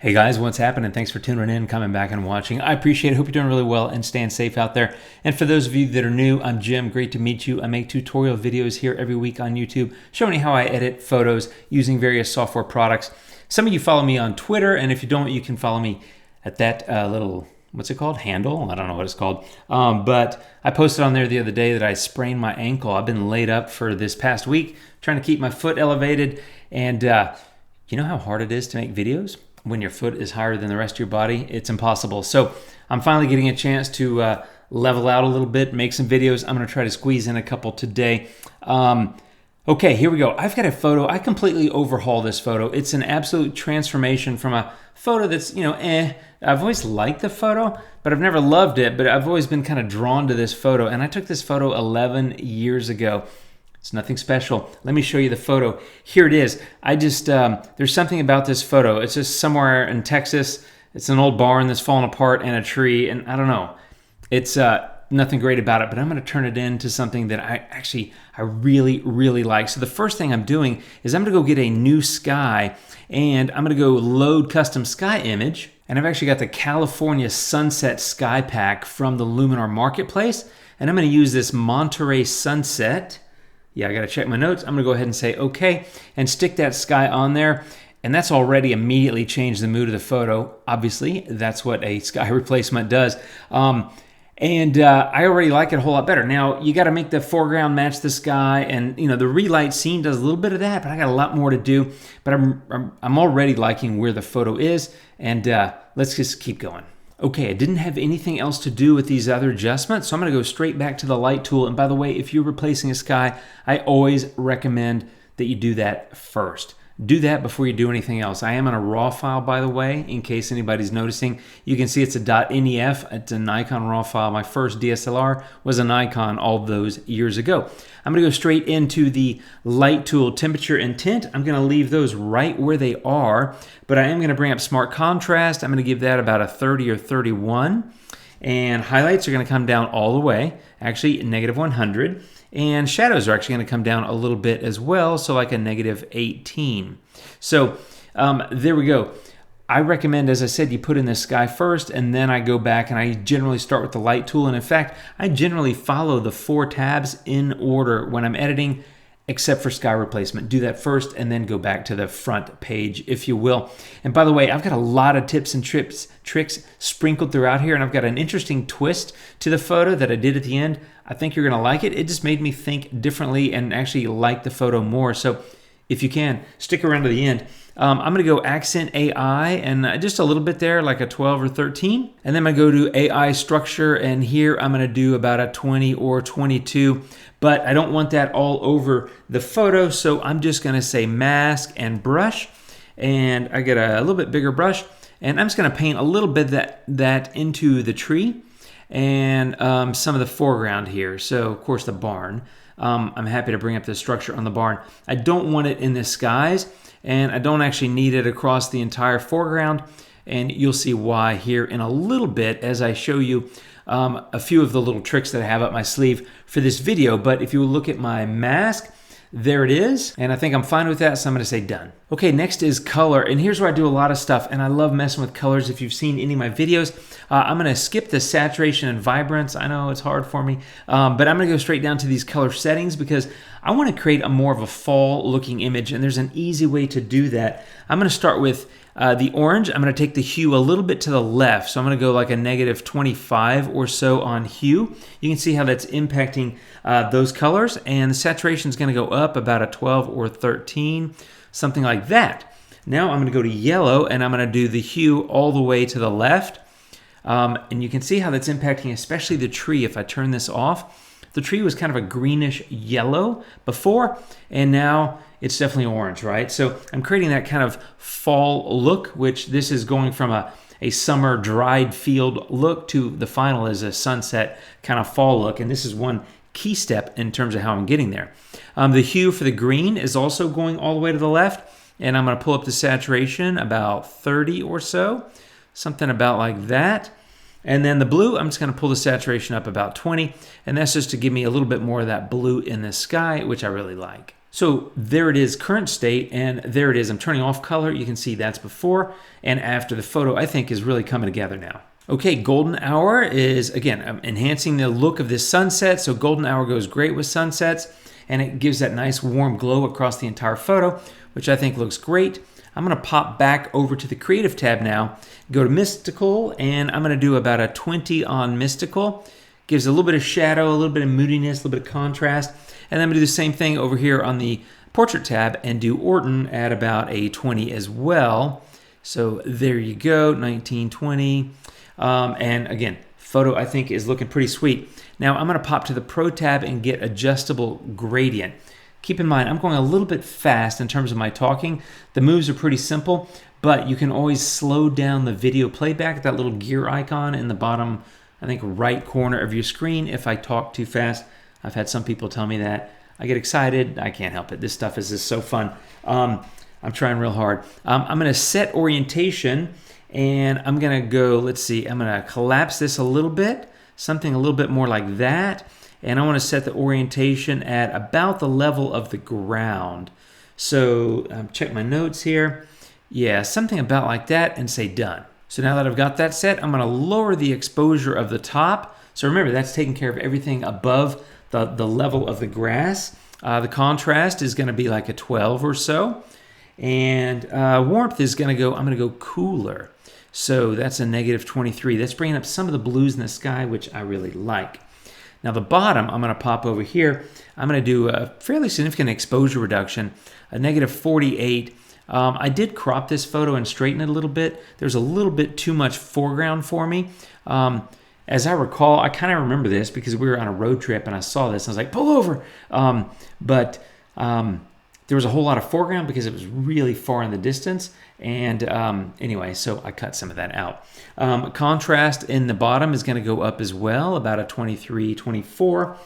Hey guys, what's happening? Thanks for tuning in, coming back and watching. I appreciate it. Hope you're doing really well and staying safe out there. And for those of you that are new, I'm Jim. Great to meet you. I make tutorial videos here every week on YouTube showing you how I edit photos using various software products. Some of you follow me on Twitter, and if you don't, you can follow me at that little, what's it called? Handle? I don't know what it's called. But I posted on there the other day that I sprained my ankle. I've been laid up for this past week trying to keep my foot elevated. And you know how hard it is to make videos? When your foot is higher than the rest of your body, it's impossible. So I'm finally getting a chance to level out a little bit, make some videos. I'm going to try to squeeze in a couple today. Okay, here we go. I've got a photo. I completely overhaul this photo. It's an absolute transformation from a photo that's, I've always liked the photo, but I've never loved it. But I've always been kind of drawn to this photo. And I took this photo 11 years ago. It's nothing special. Let me show you the photo. Here it is. There's something about this photo. It's just somewhere in Texas. It's an old barn that's fallen apart and a tree, and I don't know. It's nothing great about it, but I'm going to turn it into something that I really, really like. So the first thing I'm doing is I'm going to go get a new sky, and I'm going to go load custom sky image, and I've actually got the California Sunset Sky Pack from the Luminar Marketplace, and I'm going to use this Monterey Sunset. Yeah, I got to check my notes. I'm going to go ahead and say okay and stick that sky on there. And that's already immediately changed the mood of the photo. Obviously, that's what a sky replacement does. I already like it a whole lot better. Now, you got to make the foreground match the sky. And, the relight scene does a little bit of that, but I got a lot more to do. But I'm already liking where the photo is. And let's just keep going. Okay, I didn't have anything else to do with these other adjustments, so I'm going to go straight back to the light tool. And by the way, if you're replacing a sky, I always recommend that you do that first. Do that before you do anything else. I am in a RAW file, by the way, in case anybody's noticing. You can see it's a .nef. It's a Nikon RAW file. My first DSLR was a Nikon all those years ago. I'm going to go straight into the light tool, temperature and tint. I'm going to leave those right where they are, but I am going to bring up smart contrast. I'm going to give that about a 30 or 31. And highlights are going to come down all the way, actually -100. And shadows are actually going to come down a little bit as well, so like a -18. So there we go. I recommend, as I said, you put in the sky first, and then I go back and I generally start with the light tool. And in fact, I generally follow the 4 tabs in order when I'm editing, except for sky replacement. Do that first and then go back to the front page, if you will. And by the way, I've got a lot of tips and tricks sprinkled throughout here, and I've got an interesting twist to the photo that I did at the end. I think you're going to like it. It just made me think differently and actually like the photo more. So if you can, stick around to the end. I'm going to go accent AI and just a little bit there, like a 12 or 13. And then I'm going to go to AI structure, and here I'm going to do about a 20 or 22. But I don't want that all over the photo, so I'm just going to say mask and brush. And I get a little bit bigger brush, and I'm just going to paint a little bit that into the tree and some of the foreground here. So, of course, the barn. I'm happy to bring up the structure on the barn. I don't want it in the skies, and I don't actually need it across the entire foreground. And you'll see why here in a little bit as I show you a few of the little tricks that I have up my sleeve for this video. But if you look at my mask, there it is. And I think I'm fine with that, so I'm going to say done. Okay, next is color. And here's where I do a lot of stuff, and I love messing with colors. If you've seen any of my videos, I'm going to skip the saturation and vibrance. I know it's hard for me, but I'm going to go straight down to these color settings because I want to create more of a fall looking image, and there's an easy way to do that. I'm going to start with the orange. I'm going to take the hue a little bit to the left. So I'm going to go like a -25 or so on hue. You can see how that's impacting those colors. And the saturation is going to go up about a 12 or 13, something like that. Now I'm going to go to yellow, and I'm going to do the hue all the way to the left. And you can see how that's impacting especially the tree. If I turn this off, the tree was kind of a greenish yellow before, and now it's definitely orange, right? So I'm creating that kind of fall look, which this is going from a summer dried field look to the final is a sunset kind of fall look. And this is one key step in terms of how I'm getting there. The hue for the green is also going all the way to the left, and I'm going to pull up the saturation about 30 or so, something about like that. And then the blue, I'm just going to pull the saturation up about 20, and that's just to give me a little bit more of that blue in the sky, which I really like. So there it is, current state, and there it is. I'm turning off color. You can see that's before and after. The photo, I think, is really coming together now. Okay, golden hour is, again, I'm enhancing the look of this sunset. So golden hour goes great with sunsets, and it gives that nice warm glow across the entire photo, which I think looks great. I'm going to pop back over to the Creative tab now, go to Mystical, and I'm going to do about a 20 on Mystical. Gives a little bit of shadow, a little bit of moodiness, a little bit of contrast. And then I'm going to do the same thing over here on the Portrait tab and do Orton at about a 20 as well. So there you go, 1920. And again, photo I think is looking pretty sweet. Now I'm going to pop to the Pro tab and get adjustable gradient. Keep in mind, I'm going a little bit fast in terms of my talking. The moves are pretty simple, but you can always slow down the video playback, that little gear icon in the bottom, I think, right corner of your screen if I talk too fast. I've had some people tell me that. I get excited. I can't help it. This stuff is just so fun. I'm trying real hard. I'm going to set orientation, and I'm going to go, let's see, I'm going to collapse this a little bit, something a little bit more like that. And I want to set the orientation at about the level of the ground. So check my notes here. Yeah, something about like that, and say done. So now that I've got that set, I'm going to lower the exposure of the top. So remember, that's taking care of everything above the level of the grass. The contrast is going to be like a 12 or so. And warmth is going to go, I'm going to go cooler. So that's a negative 23. That's bringing up some of the blues in the sky, which I really like. Now the bottom, I'm going to pop over here. I'm going to do a fairly significant exposure reduction, a negative 48. I did crop this photo and straighten it a little bit. There's a little bit too much foreground for me. As I recall, I kind of remember this because we were on a road trip and I saw this. And I was like, pull over. But there was a whole lot of foreground because it was really far in the distance. And anyway, so I cut some of that out. Contrast in the bottom is going to go up as well, about a 23, 24.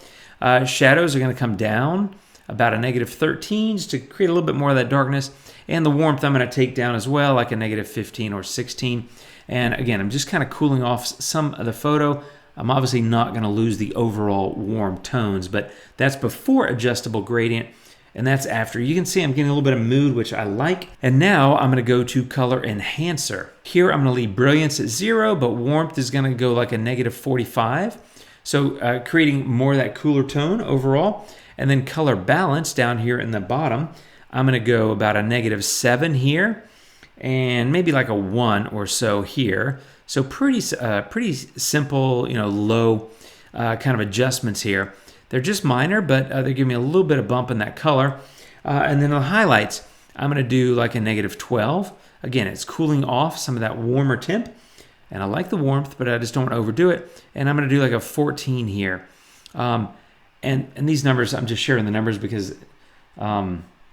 Shadows are going to come down about a negative 13 just to create a little bit more of that darkness. And the warmth I'm going to take down as well, like a negative 15 or 16. And again, I'm just kind of cooling off some of the photo. I'm obviously not going to lose the overall warm tones, but that's before adjustable gradient, and that's after. You can see I'm getting a little bit of mood, which I like. And now I'm going to go to color enhancer. Here I'm going to leave brilliance at 0, but warmth is going to go like a negative 45. So creating more of that cooler tone overall. And then color balance down here in the bottom, I'm going to go about a negative 7 here, and maybe like a 1 or so here. So pretty simple, low kind of adjustments here. They're just minor, but they're giving me a little bit of bump in that color. And then the highlights, I'm going to do like a negative 12. Again, it's cooling off some of that warmer temp. And I like the warmth, but I just don't want to overdo it. And I'm going to do like a 14 here. And these numbers, I'm just sharing the numbers because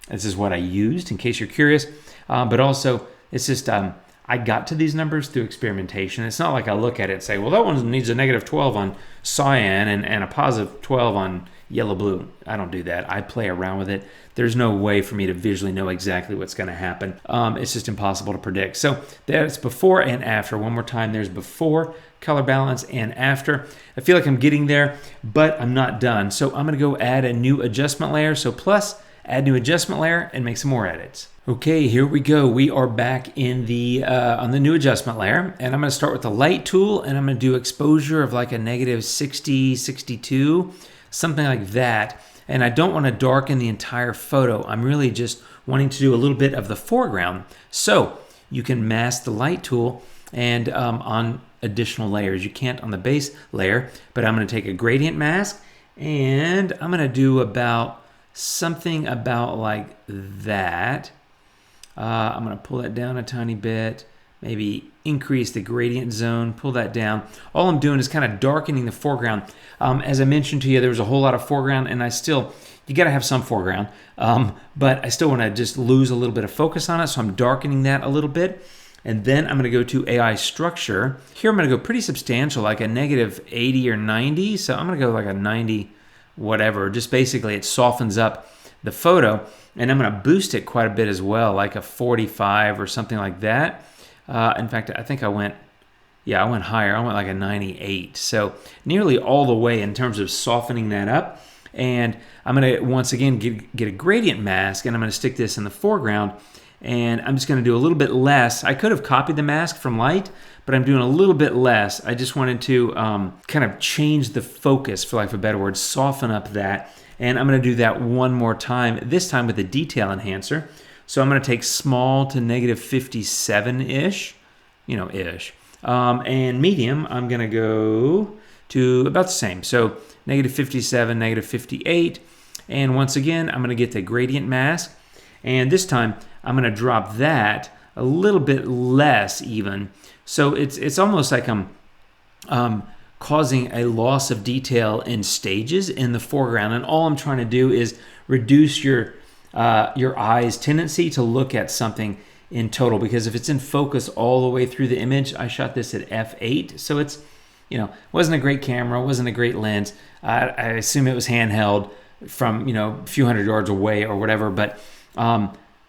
this is what I used in case you're curious. But also, it's just I got to these numbers through experimentation. It's not like I look at it and say, well, that one needs a negative 12 on cyan and a positive 12 on yellow-blue. I don't do that. I play around with it. There's no way for me to visually know exactly what's going to happen. It's just impossible to predict. So that's before and after. One more time, there's before, color balance, and after. I feel like I'm getting there, but I'm not done. So I'm going to go add a new adjustment layer. So plus, add new adjustment layer, and make some more edits. Okay, here we go. We are back in the on the new adjustment layer, and I'm going to start with the light tool, and I'm going to do exposure of like a negative 60, 62, something like that. And I don't want to darken the entire photo. I'm really just wanting to do a little bit of the foreground. So you can mask the light tool and on additional layers. You can't on the base layer, but I'm going to take a gradient mask, and I'm going to do about something about like that. I'm going to pull that down a tiny bit, maybe increase the gradient zone, pull that down. All I'm doing is kind of darkening the foreground. As I mentioned to you, there was a whole lot of foreground, and you got to have some foreground, but I still want to just lose a little bit of focus on it, so I'm darkening that a little bit. And then I'm going to go to AI structure. Here I'm going to go pretty substantial, like a negative 80 or 90. So I'm going to go like a 90, whatever. Just basically it softens up the photo. And I'm going to boost it quite a bit as well, like a 45 or something like that. In fact, I think I went higher. I went like a 98. So nearly all the way in terms of softening that up. And I'm going to, once again, get a gradient mask, and I'm going to stick this in the foreground. And I'm just going to do a little bit less. I could have copied the mask from light, but I'm doing a little bit less. I just wanted to kind of change the focus, for lack of a better word, soften up that. And I'm going to do that one more time, this time with the detail enhancer. So I'm going to take small to negative 57-ish, ish. And medium, I'm going to go to about the same. So negative 57, negative 58. And once again, I'm going to get the gradient mask. And this time, I'm going to drop that a little bit less even. So it's almost like I'm causing a loss of detail in stages in the foreground. And all I'm trying to do is reduce your eye's tendency to look at something in total. Because if it's in focus all the way through the image, I shot this at f8. So it's, wasn't a great camera, wasn't a great lens. I assume it was handheld from, a few hundred yards away or whatever. But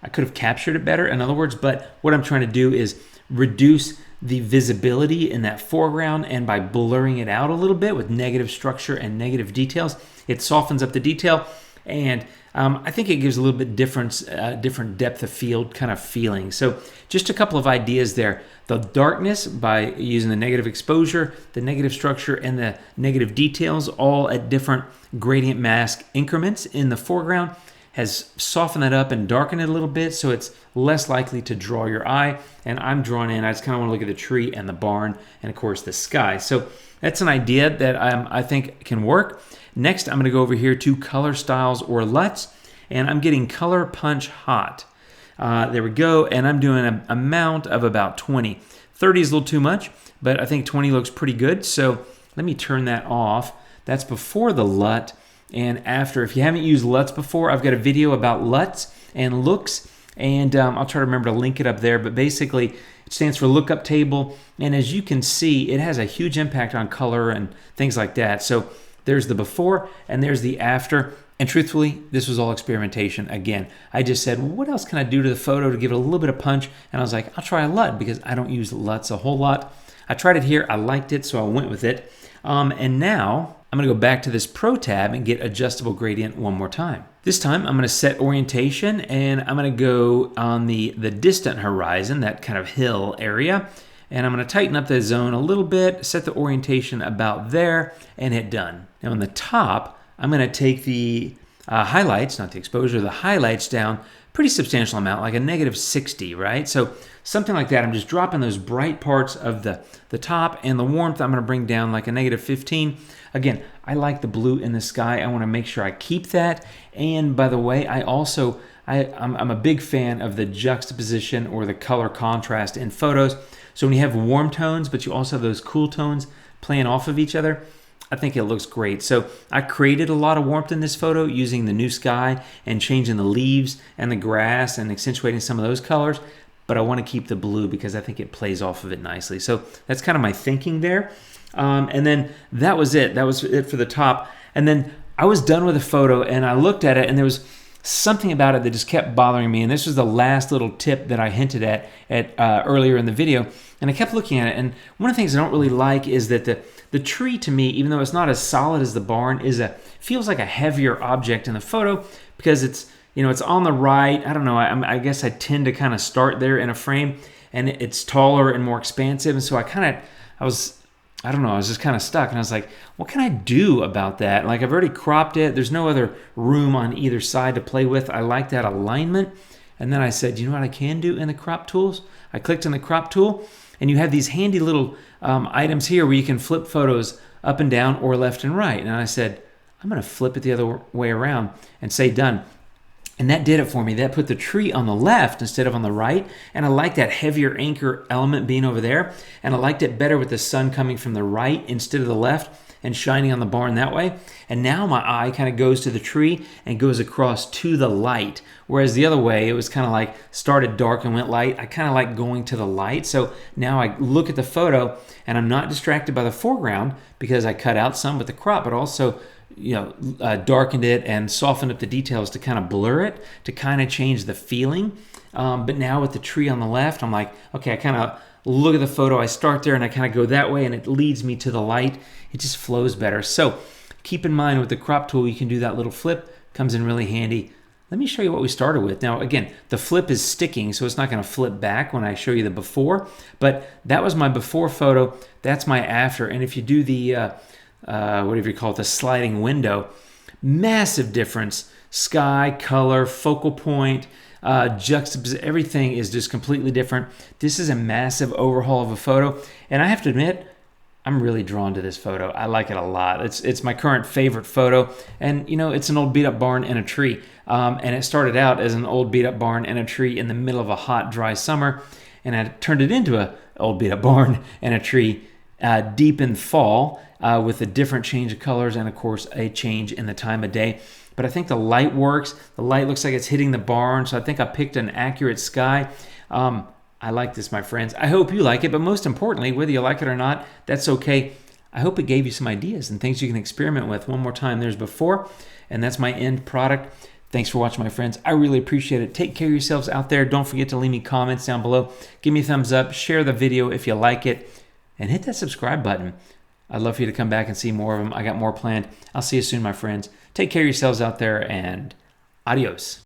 I could have captured it better, in other words, but what I'm trying to do is reduce the visibility in that foreground, and by blurring it out a little bit with negative structure and negative details, it softens up the detail, and I think it gives a little bit different depth of field kind of feeling. So just a couple of ideas there. The darkness by using the negative exposure, the negative structure, and the negative details, all at different gradient mask increments in the foreground, has softened that up and darkened it a little bit, so it's less likely to draw your eye. And I'm drawn in. I just kind of want to look at the tree and the barn and, of course, the sky. So that's an idea that I think can work. Next, I'm going to go over here to color styles or LUTs, and I'm getting color punch hot. There we go, and I'm doing an amount of about 20. 30 is a little too much, but I think 20 looks pretty good. So let me turn that off. That's before the LUT. And after. If you haven't used LUTs before, I've got a video about LUTs and looks, and I'll try to remember to link it up there. But basically, it stands for lookup table, and as you can see, it has a huge impact on color and things like that. So there's the before, and there's the after. And truthfully, this was all experimentation. Again, I just said, well, what else can I do to the photo to give it a little bit of punch? And I was like, I'll try a LUT, because I don't use LUTs a whole lot. I tried it here, I liked it, so I went with it. And now I'm going to go back to this Pro tab and get adjustable gradient one more time. This time I'm going to set orientation, and I'm going to go on the distant horizon, that kind of hill area. And I'm going to tighten up the zone a little bit, set the orientation about there, and hit done. Now on the top, I'm going to take the highlights, not the exposure, the highlights down pretty substantial amount, like a negative 60, right? So something like that. I'm just dropping those bright parts of the top, and the warmth I'm going to bring down like a negative 15. Again, I like the blue in the sky. I want to make sure I keep that. And by the way, I'm a big fan of the juxtaposition or the color contrast in photos. So when you have warm tones, but you also have those cool tones playing off of each other, I think it looks great. So I created a lot of warmth in this photo using the new sky and changing the leaves and the grass and accentuating some of those colors. But I want to keep the blue because I think it plays off of it nicely. So that's kind of my thinking there. And then that was it. That was it for the top. And then I was done with the photo, and I looked at it, and there was something about it that just kept bothering me. And this was the last little tip that I hinted at earlier in the video. And I kept looking at it. And one of the things I don't really like is that the tree, to me, even though it's not as solid as the barn, feels like a heavier object in the photo because it's on the right. I don't know. I guess I tend to kind of start there in a frame, and it's taller and more expansive. And so I was just kind of stuck, and I was like, what can I do about that? Like, I've already cropped it. There's no other room on either side to play with. I like that alignment. And then I said, you know what I can do in the crop tools? I clicked on the crop tool, and you have these handy little items here where you can flip photos up and down or left and right. And I said, I'm going to flip it the other way around and say done. And that did it for me. That put the tree on the left instead of on the right. And I like that heavier anchor element being over there. And I liked it better with the sun coming from the right instead of the left and shining on the barn that way. And now my eye kind of goes to the tree and goes across to the light. Whereas the other way, it was kind of like started dark and went light. I kind of like going to the light. So now I look at the photo and I'm not distracted by the foreground because I cut out some with the crop, but also darkened it and softened up the details to kind of blur it, to kind of change the feeling. But now with the tree on the left, I'm like, okay, I kind of look at the photo, I start there and I kind of go that way and it leads me to the light. It just flows better. So Keep in mind with the crop tool, you can do that little flip, comes in really handy. Let me show you what we started with. Now, again, the flip is sticking, so it's not going to flip back when I show you the before, but that was my before photo. That's my after. And if you do the, whatever you call it, the sliding window, massive difference. Sky, color, focal point, juxtaposition, everything is just completely different. This is a massive overhaul of a photo, and I have to admit, I'm really drawn to this photo. I like it a lot. It's my current favorite photo, and you know, it's an old beat up barn and a tree, and it started out as an old beat up barn and a tree in the middle of a hot, dry summer, and I turned it into a old beat up barn and a tree deep in fall with a different change of colors and of course a change in the time of day. But I think the light works. The light looks like it's hitting the barn, so I think I picked an accurate sky. I like this, my friends. I hope you like it, but most importantly, whether you like it or not, that's okay. I hope it gave you some ideas and things you can experiment with. One more time, there's before, and that's my end product. Thanks for watching, my friends. I really appreciate it. Take care of yourselves out there. Don't forget to leave me comments down below. Give me a thumbs up. Share the video if you like it, and hit that subscribe button. I'd love for you to come back and see more of them. I got more planned. I'll see you soon, my friends. Take care of yourselves out there, and adios.